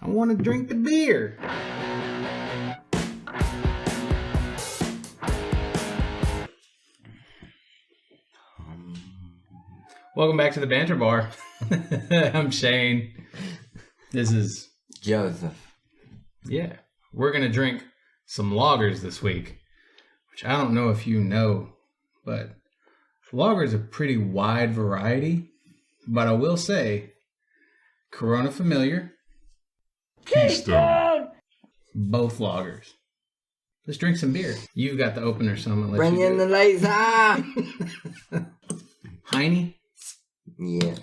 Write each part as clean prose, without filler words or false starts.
I want to drink the beer. Welcome back to the Banter Bar. I'm Shane. This is Joseph. Yeah, we're going to drink some lagers this week, which I don't know if you know, but lager is a pretty wide variety. But I will say, Corona Familiar, Keystone. Both lagers. Let's drink some beer. You've got the opener, so I'm going to let Bring you in do the laser. Heineken? Yes.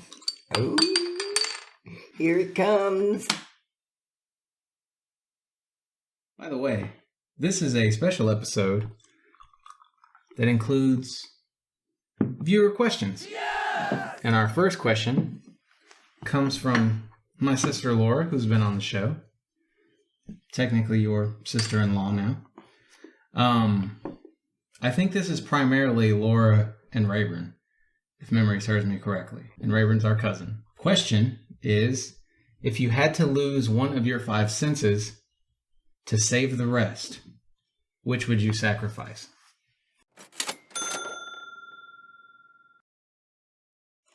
Ooh. Here it comes. By the way, this is a special episode that includes viewer questions. Yeah! And our first question comes from my sister Laura, who's been on the show. Technically your sister-in-law now. I think this is primarily Laura and Rayburn, if memory serves me correctly. And Rayburn's our cousin. Question is, if you had to lose one of your 5 senses to save the rest, which would you sacrifice?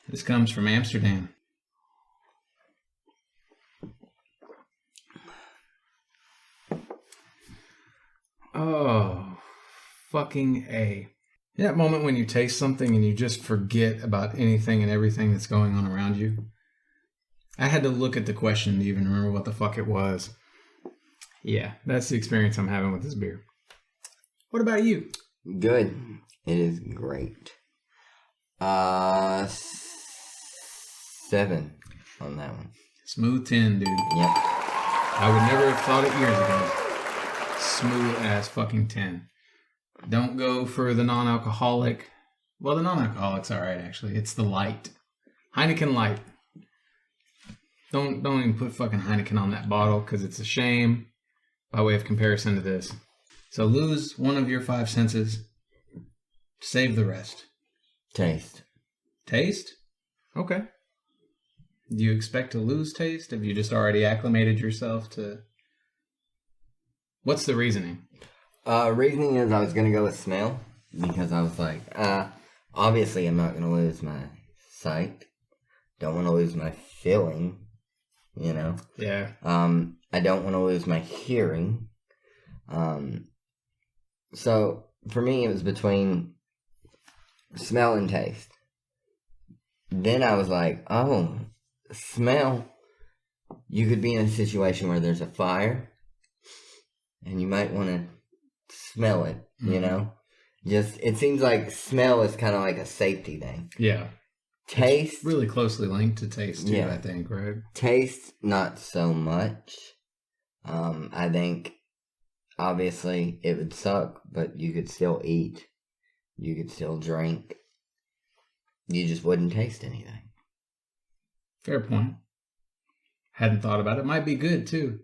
This comes from Amsterdam. Oh, fucking A. That moment when you taste something and you just forget about anything and everything that's going on around you. I had to look at the question to even remember what the fuck it was. Yeah, that's the experience I'm having with this beer. What about you? Good. It is great. 7 on that one. Smooth 10, dude. Yep. I would never have thought it years ago. Smooth as fucking 10. Don't go for the non-alcoholic. Well, the non-alcoholic's alright, actually. It's the light. Heineken Light. Don't even put fucking Heineken on that bottle, because it's a shame by way of comparison to this. So lose one of your 5 senses. Save the rest. Taste. Taste? Okay. Do you expect to lose taste? Have you just already acclimated yourself to... What's the reasoning? Reasoning is I was going to go with smell, because I was like, obviously I'm not going to lose my sight. Don't want to lose my feeling, you know? Yeah. I don't want to lose my hearing. So for me, it was between smell and taste. Then I was like, oh, smell. You could be in a situation where there's a fire, and you might want to smell it, you know? Just, it seems like smell is kind of like a safety thing. Yeah. Taste. It's really closely linked to taste, too, Yeah. I think, right? Taste, not so much. I think, obviously, it would suck, but you could still eat. You could still drink. You just wouldn't taste anything. Fair point. Hadn't thought about it. Might be good, too.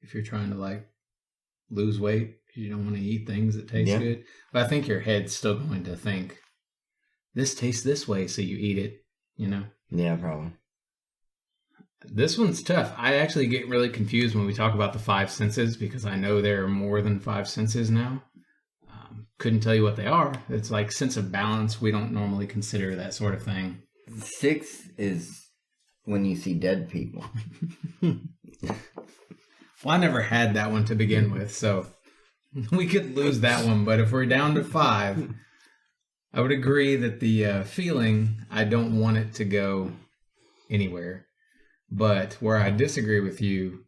If you're trying to, like, lose weight, because you don't want to eat things that taste good. But I think your head's still going to think, this tastes this way, so you eat it, you know? Yeah, probably. This one's tough. I actually get really confused when we talk about the 5 senses, because I know there are more than 5 senses now. Couldn't tell you what they are. It's like sense of balance. We don't normally consider that sort of thing. 6 is when you see dead people. Well, I never had that one to begin with, so we could lose that one. But if we're down to 5, I would agree that the feeling, I don't want it to go anywhere. But where I disagree with you,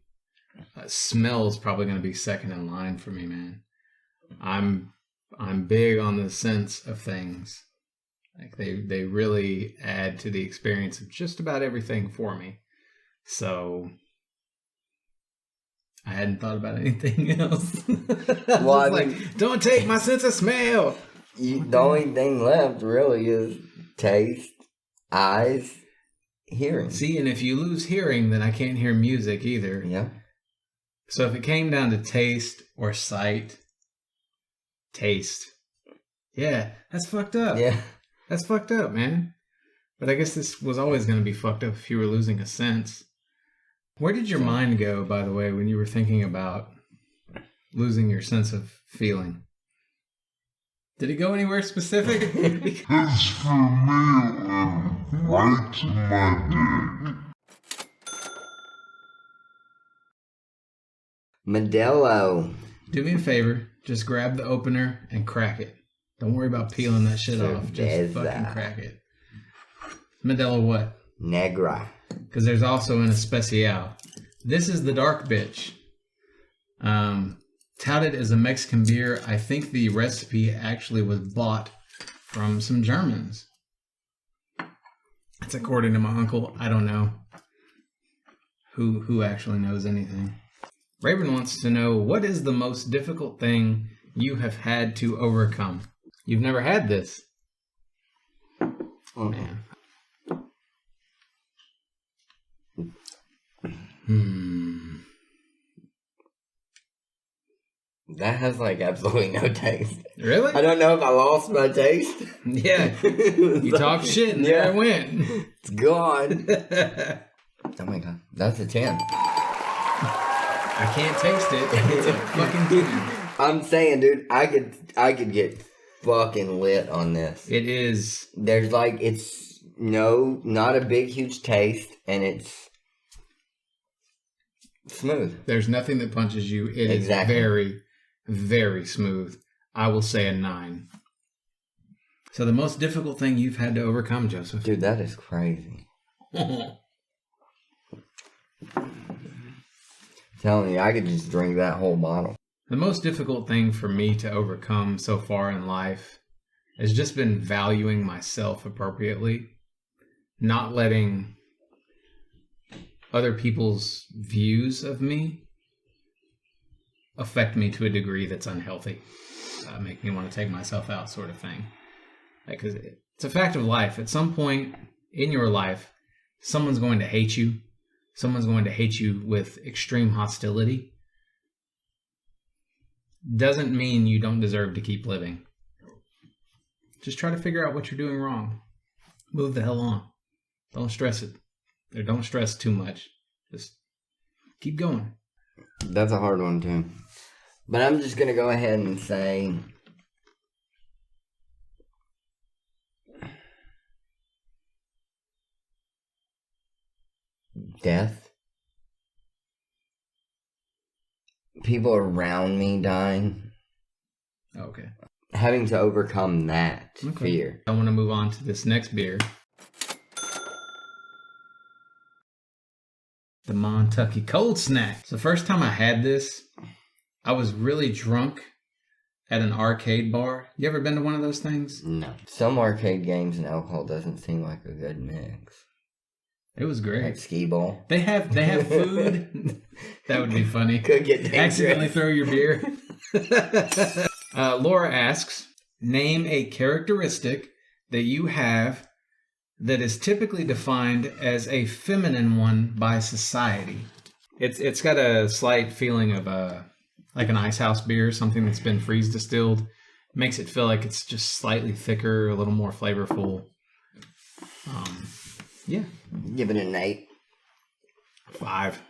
smell's probably going to be second in line for me, man. I'm big on the sense of things. Like they really add to the experience of just about everything for me. So I hadn't thought about anything else. Well, I mean, like, don't take my sense of smell. The only thing left really is taste, eyes, hearing. See, and if you lose hearing, then I can't hear music either. Yeah. So if it came down to taste or sight, taste. Yeah, that's fucked up. Yeah. That's fucked up, man. But I guess this was always going to be fucked up if you were losing a sense. Where did your mind go, by the way, when you were thinking about losing your sense of feeling? Did it go anywhere specific? It's for me, right to my dick. Modelo. Do me a favor. Just grab the opener and crack it. Don't worry about peeling that shit off. Just fucking crack it. Modelo what? Negra. Because there's also an especial. This is the dark bitch. Touted as a Mexican beer, I think the recipe actually was bought from some Germans. That's according to my uncle. I don't know who actually knows anything. Raven wants to know, what is the most difficult thing you have had to overcome? You've never had this. Oh, man. That has like absolutely no taste. Really? I don't know if I lost my taste. Yeah. You talked shit and there it went. It's gone. Oh my god. That's a 10. I can't taste it. It's a fucking 10. I'm saying, dude, I could get fucking lit on this. It is. There's like, it's not a big, huge taste, and it's smooth. There's nothing that punches you. It is very, very smooth. I will say a 9. So the most difficult thing you've had to overcome, Joseph. Dude, that is crazy. Telling you, I could just drink that whole bottle. The most difficult thing for me to overcome so far in life has just been valuing myself appropriately, not letting other people's views of me affect me to a degree that's unhealthy, make me want to take myself out, sort of thing. Because it's a fact of life. At some point in your life, someone's going to hate you. Someone's going to hate you with extreme hostility. Doesn't mean you don't deserve to keep living. Just try to figure out what you're doing wrong. Move the hell on. Don't stress it. Or don't stress too much. Just keep going. That's a hard one, too. But I'm just going to go ahead and say death. People around me dying. Okay. Having to overcome that fear. I want to move on to this next beer. The Montucky Cold Snack. It's the first time I had this, I was really drunk at an arcade bar. You ever been to one of those things? No. Some arcade games and alcohol doesn't seem like a good mix. It was great. Like skee ball. They have food. That would be funny. Could get dangerous. Accidentally throw your beer. Laura asks, name a characteristic that you have that is typically defined as a feminine one by society. It's got a slight feeling of like an ice house beer, something that's been freeze distilled. Makes it feel like it's just slightly thicker, a little more flavorful. Yeah. Give it an 8. 5.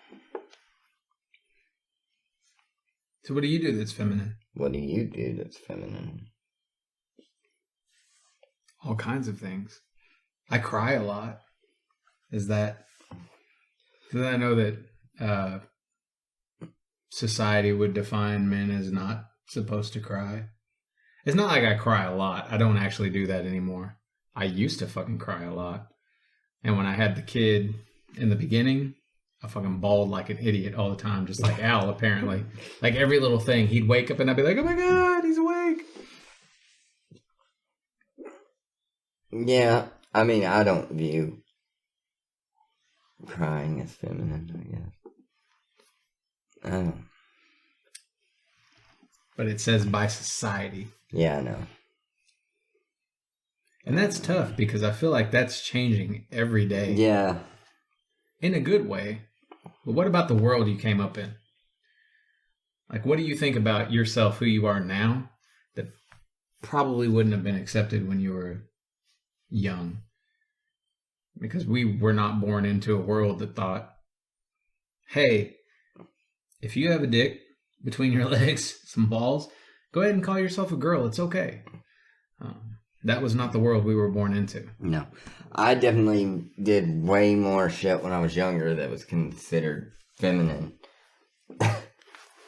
So what do you do that's feminine? What do you do that's feminine? All kinds of things. I cry a lot. Is that... Because I know that society would define men as not supposed to cry. It's not like I cry a lot. I don't actually do that anymore. I used to fucking cry a lot. And when I had the kid in the beginning, I fucking bawled like an idiot all the time, just like Al, apparently. Like every little thing, he'd wake up and I'd be like, oh my God, he's awake. Yeah, I mean, I don't view crying as feminine, I guess. I don't. But it says by society. Yeah, I know. And that's tough because I feel like that's changing every day. Yeah. In a good way. But what about the world you came up in? Like, what do you think about yourself, who you are now, that probably wouldn't have been accepted when you were young? Because we were not born into a world that thought hey, if you have a dick between your legs, some balls, go ahead and call yourself a girl. It's okay. That was not the world we were born into. No. I definitely did way more shit when I was younger that was considered feminine.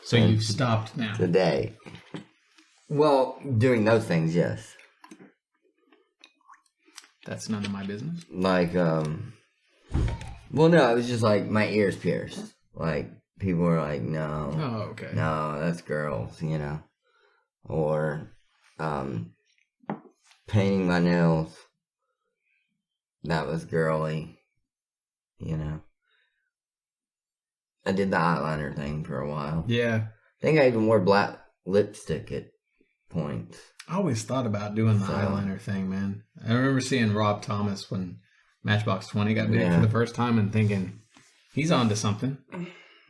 So you've stopped now. Today. Well, doing those things, yes. That's none of my business. Like, well, no, it was just like my ears pierced. Like, people were like, no. Oh, okay. No, that's girls, you know. Or, painting my nails. That was girly, you know. I did the eyeliner thing for a while. Yeah. I think I even wore black lipstick at points. I always thought about doing the eyeliner thing, man. I remember seeing Rob Thomas when Matchbox 20 got big for the first time and thinking, he's onto something.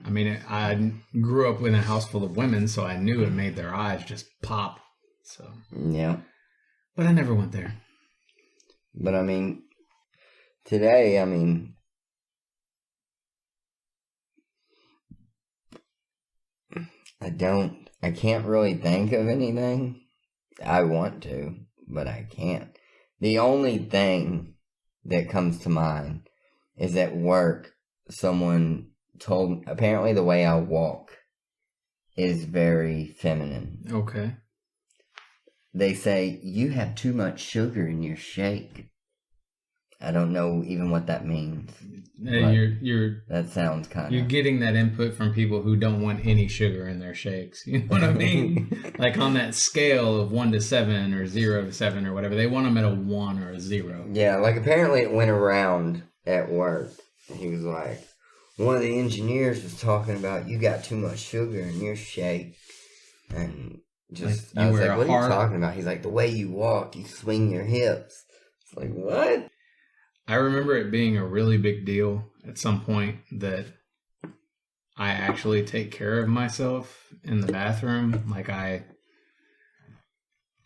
I mean, I grew up in a house full of women, so I knew it made their eyes just pop. So Yeah. But I never went there. But I mean, today, I mean, I can't really think of anything. I want to, but I can't. The only thing that comes to mind is at work, someone told, apparently the way I walk is very feminine. Okay. They say, you have too much sugar in your shake. I don't know even what that means. You're that sounds kind of... You're getting that input from people who don't want any sugar in their shakes. You know what I mean? Like on that scale of 1 to 7 or 0 to 7 or whatever, they want them at a 1 or a 0. Yeah, like apparently it went around at work. He was like, one of the engineers was talking about, you got too much sugar in your shake. And just, I was like, what are you talking about? He's like, the way you walk, you swing your hips. It's like, what? I remember it being a really big deal at some point that I actually take care of myself in the bathroom. Like I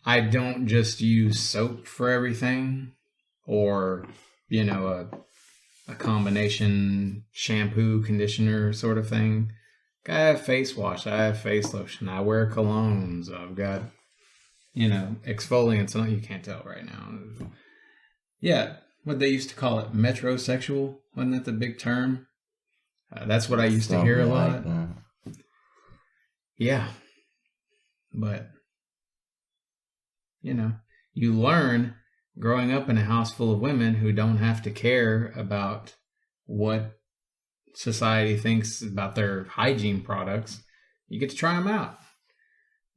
don't just use soap for everything or, you know, a combination shampoo, conditioner sort of thing. I have face wash. I have face lotion. I wear colognes. I've got, you know, exfoliants. You can't tell right now. Yeah. What they used to call it, metrosexual. Wasn't that the big term? That's what I used to hear a lot. Yeah. But, you know, you learn growing up in a house full of women who don't have to care about what society thinks about their hygiene products. You get to try them out.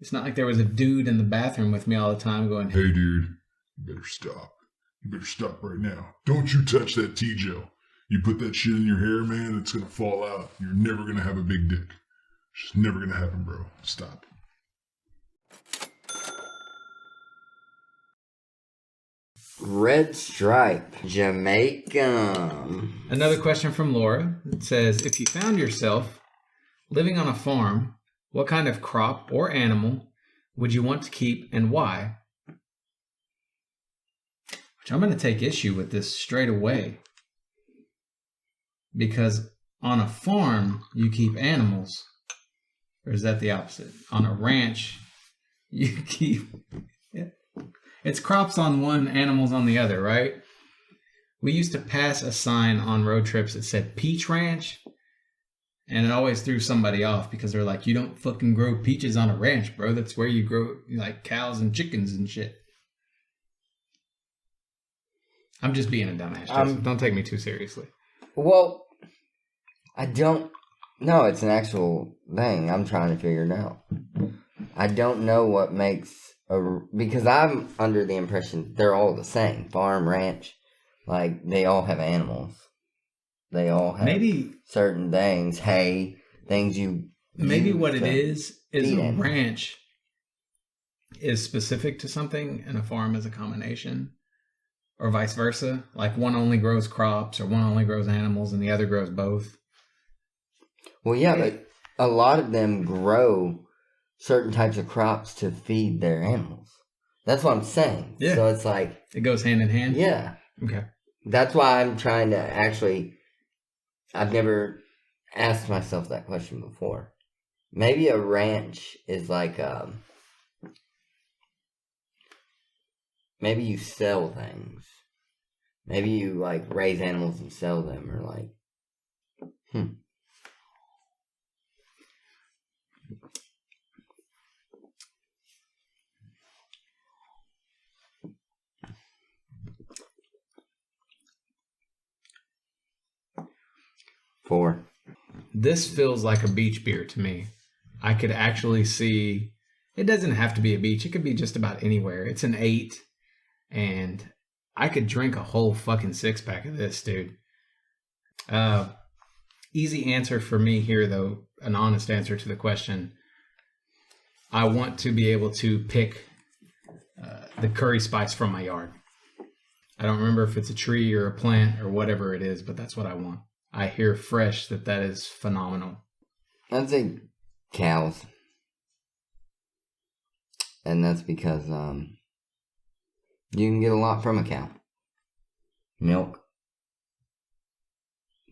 It's not like there was a dude in the bathroom with me all the time going, hey, dude, you better stop. You better stop right now. Don't you touch that T-gel. You put that shit in your hair, man, it's going to fall out. You're never going to have a big dick. It's just never going to happen, bro. Stop. Red Stripe, Jamaica. Another question from Laura. It says, if you found yourself living on a farm, what kind of crop or animal would you want to keep and why? Which I'm going to take issue with this straight away. Because on a farm, you keep animals. Or is that the opposite? On a ranch, you keep... It's crops on one, animals on the other, right? We used to pass a sign on road trips that said Peach Ranch. And it always threw somebody off because they're like, you don't fucking grow peaches on a ranch, bro. That's where you grow like cows and chickens and shit. I'm just being a dumbass. Don't take me too seriously. Well, I don't... No, it's an actual thing. I'm trying to figure it out. I don't know what makes... Because I'm under the impression they're all the same. Farm, ranch. Like, they all have animals. They all have certain things. Hay, things you... Maybe what it is a ranch is specific to something and a farm is a combination. Or vice versa. Like one only grows crops or one only grows animals and the other grows both. Well, yeah, but a lot of them grow certain types of crops to feed their animals. That's what I'm saying. Yeah. So it's like... It goes hand in hand? Yeah. Okay. That's why I'm trying to actually... I've never asked myself that question before. Maybe a ranch is like, maybe you sell things. Maybe you like raise animals and sell them, or like, 4. This feels like a beach beer to me. I could actually see, it doesn't have to be a beach. It could be just about anywhere. It's an 8, and I could drink a whole fucking 6-pack of this, dude. Easy answer for me here, though, an honest answer to the question. I want to be able to pick the curry spice from my yard. I don't remember if it's a tree or a plant or whatever it is, but that's what I want. I hear fresh that is phenomenal. I'd say cows. And that's because you can get a lot from a cow. Milk.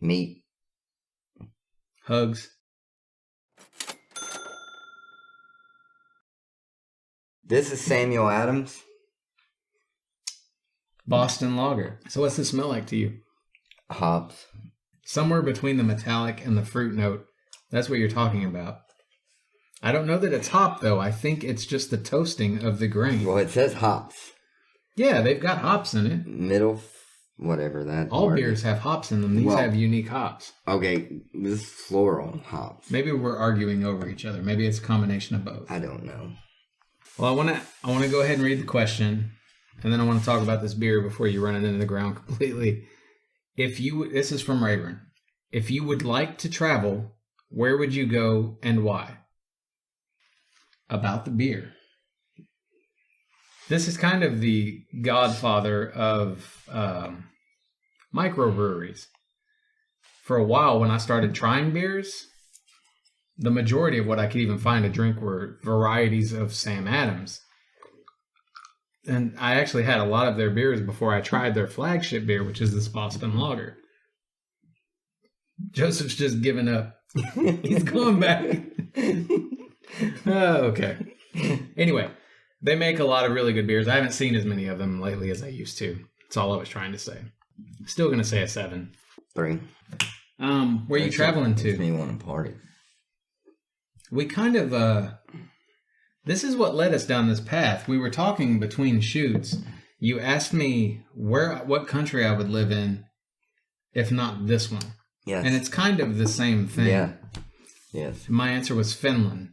Meat. Hugs. This is Samuel Adams. Boston Lager. So what's this smell like to you? Hops. Somewhere between the metallic and the fruit note. That's what you're talking about. I don't know that it's hop, though. I think it's just the toasting of the grain. Well, it says hops. Yeah, they've got hops in it. Whatever that. All beers have hops in them. These have unique hops. Okay, this is floral hops. Maybe we're arguing over each other. Maybe it's a combination of both. I don't know. Well, I want to go ahead and read the question, and then I want to talk about this beer before you run it into the ground completely. This is from Rayburn. If you would like to travel, where would you go and why? About the beer. This is kind of the godfather of microbreweries. For a while, when I started trying beers, the majority of what I could even find to drink were varieties of Sam Adams. And I actually had a lot of their beers before I tried their flagship beer, which is this Boston Lager. Joseph's just given up. He's going back. Oh, okay. Anyway, they make a lot of really good beers. I haven't seen as many of them lately as I used to. That's all I was trying to say. Still going to say a 7. 3. Where are you traveling to? Makes me want to party. We kind of, this is what led us down this path. We were talking between shoots. You asked me what country I would live in, if not this one. Yes. And it's kind of the same thing. Yeah. Yes. My answer was Finland.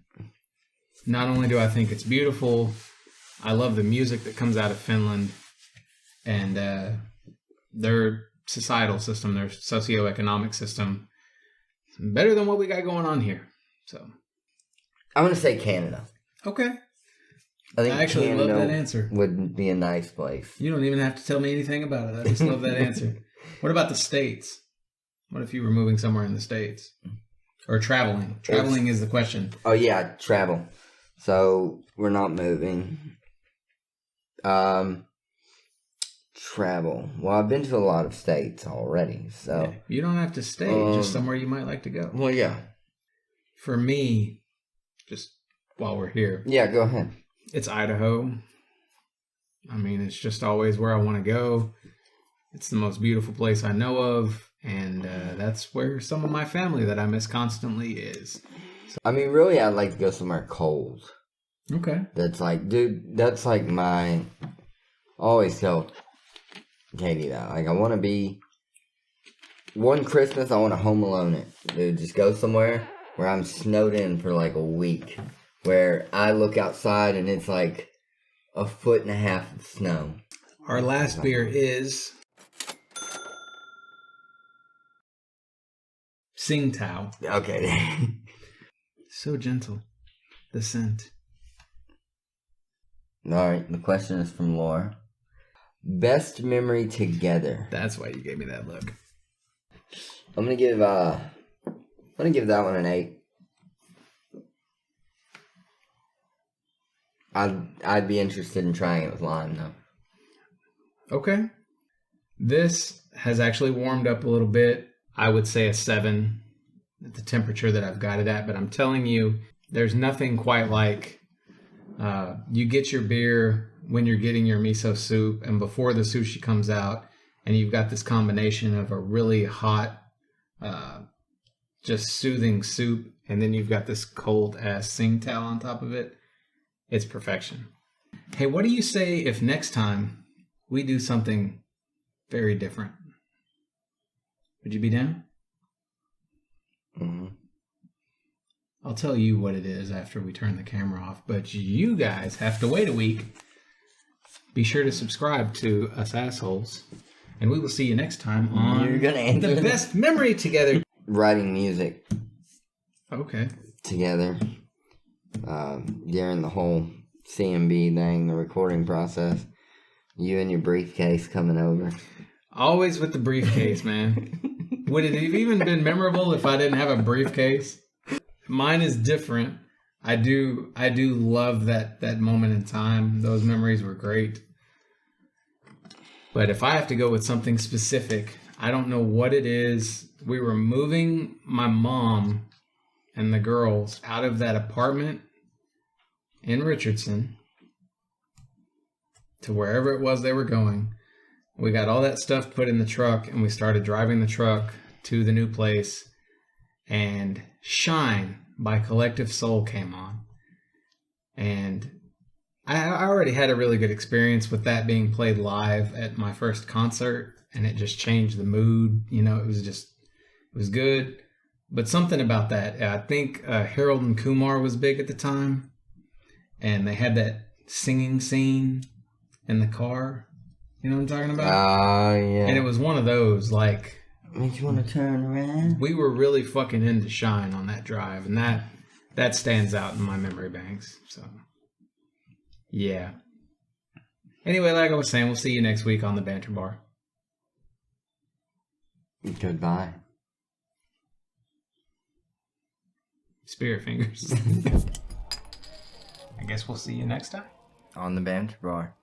Not only do I think it's beautiful, I love the music that comes out of Finland, and their societal system, their socioeconomic system, better than what we got going on here. So I'm going to say Canada. Okay. I think I actually Canada love that answer. Would be a nice place. You don't even have to tell me anything about it. I just love that answer. What about the States? What if you were moving somewhere in the States? Or traveling? Traveling is the question. Oh, yeah, travel. So, we're not moving. Travel. Well, I've been to a lot of states already, so... Yeah, you don't have to stay, just somewhere you might like to go. Well, yeah. For me, just while we're here... Yeah, go ahead. It's Idaho. I mean, it's just always where I want to go. It's the most beautiful place I know of, and that's where some of my family that I miss constantly is. So, I mean, really, I'd like to go somewhere cold. Okay. That's like, dude, that's like my... I always tell Katie that. Like, I want to be... One Christmas, I want to Home Alone it. Dude, just go somewhere where I'm snowed in for like a week. Where I look outside and it's like 1.5 feet of snow. Our last beer is Tsingtao. Okay. So gentle. The scent. Alright, the question is from Laura. Best memory together. That's why you gave me that look. I'm gonna give that one an 8. I'd be interested in trying it with lime though. Okay. This has actually warmed up a little bit. I would say a 7. at the temperature that I've got it at, but I'm telling you, there's nothing quite like you get your beer when you're getting your miso soup and before the sushi comes out, and you've got this combination of a really hot, just soothing soup, and then you've got this cold-ass Tsingtao on top of it. It's perfection. Hey, what do you say if next time we do something very different? Would you be down? Mm-hmm. I'll tell you what it is after we turn the camera off, but you guys have to wait a week. Be sure to subscribe to us assholes, and we will see you next time on You're gonna answer The Best Memory Together. Writing music Okay. together during the whole CMB thing, the recording process. You and your briefcase coming over. Always with the briefcase, man. Would it have even been memorable if I didn't have a briefcase? Mine is different. I do love that moment in time. Those memories were great. But if I have to go with something specific, I don't know what it is. We were moving my mom and the girls out of that apartment in Richardson to wherever it was they were going. We got all that stuff put in the truck, and we started driving the truck to the new place, and Shine by Collective Soul came on. And I already had a really good experience with that being played live at my first concert, and it just changed the mood. You know, it was good. But something about that, I think Harold and Kumar was big at the time, and they had that singing scene in the car. You know what I'm talking about? Oh, yeah. And it was one of those, like... Makes you want to turn around? We were really fucking into Shine on that drive, and that stands out in my memory banks. So, yeah. Anyway, like I was saying, we'll see you next week on the Banter Bar. Goodbye. Spirit fingers. I guess we'll see you next time. On the Banter Bar.